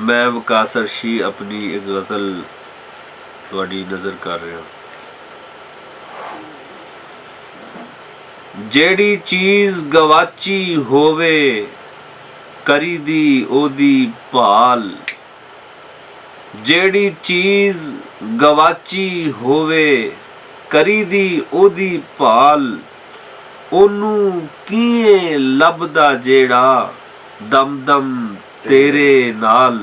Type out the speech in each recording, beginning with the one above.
मैं विकास अर्शी अपनी एक गज़ल तुहाडी नज़र कर रहा। जेड़ी चीज़ गवाची होवे करी दी ओदी भाल। जेड़ी चीज़ गवाची होवे करी दी ओदी भाल। ओनू किए लभदा जेड़ा दम दम तेरे नाल।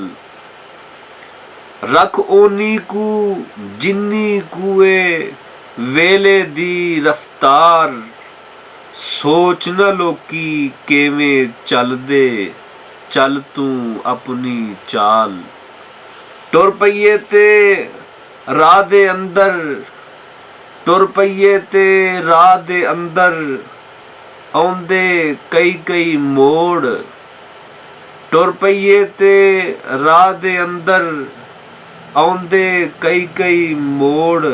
रख ओनी कू जिन्नी कुए वेले दी रफ्तार। सोच न लोकी केवें चलदे चल तू अपनी चाल। टुर पईए ते राह दे अंदर टुर पईए ते राह दे अंदर आउंदे कई कई मोड़। टुर पईए ते राह दे अंदर आउंदे कई कई मोड़।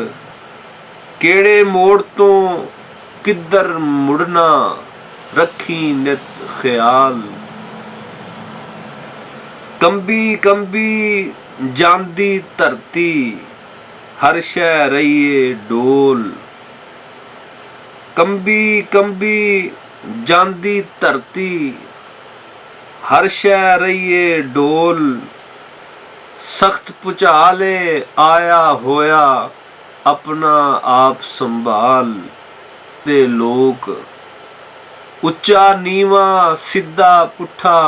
केड़े मोड़ तो किधर मुड़ना रखी नित ख्याल। कंबी कंबी जांदी धरती हर शै रहिए डोल। कंबी कंबी जांदी धरती हर शै रहिए डोल। सख्त भुचाले आया होया अपना आप संभाल। दे लोक उच्चा नीवा सीधा पुठा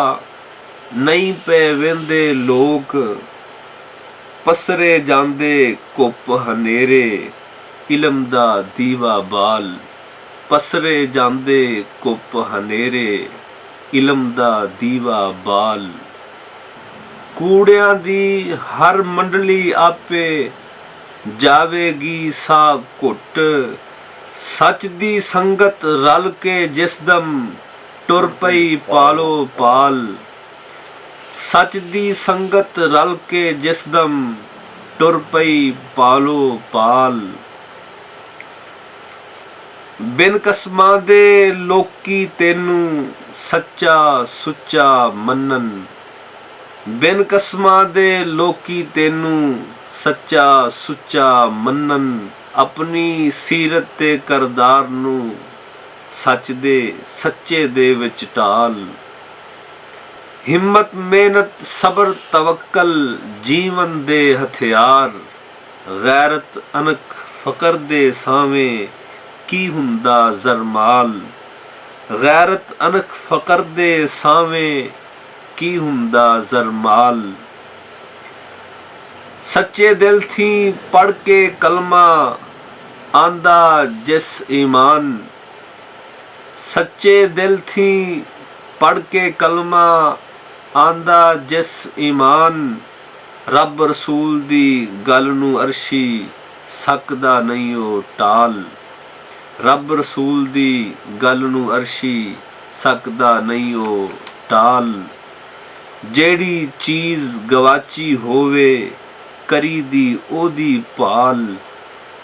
नहीं पे वेंदे लोक। पसरे जांदे कुप हनेरे इलम दा दीवा बाल। पसरे जांदे कुप हनेरे इलम दा दीवा बाल। कूड़ियां दी हर मंडली आपे जावेगी सा घुट। सच दी संगत रल के जिसदम टुर पई पालो पाल। सच दी संगत रल के जिसदम टुर पई पालो पाल। बिन कसमां दे लोकी तेनू सच्चा सुच्चा मन्नन। बिन कसमां दे लोकी तेनू सच्चा सुच्चा मन्नन। अपनी सीरत ते करदार नू सच दे सच्चे दे विच ढाल। हिम्मत मेहनत सबर तवक्कल जीवन दे हथियार। गैरत अनक फकर दे सावें की हुंदा जरमाल। गैरत अनक फकर दे सावें की हुंदा जरमाल। सच्चे दिल थी पढ़ के कलमा आंदा जिस ईमान। सच्चे दिल थी पढ़ के कलमा आंदा जिस ईमान। रब रसूल दी गल नू अर्शी सकदा नहीं ओ टाल। रब रसूल दी गल नू अर्शी सकदा नहीं ओ टाल। जेड़ी चीज़ गवाची होवे करी दी ओदी भाल।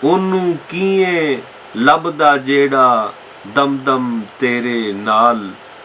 ओनू किए लभदा जेड़ा दम दम तेरे नाल।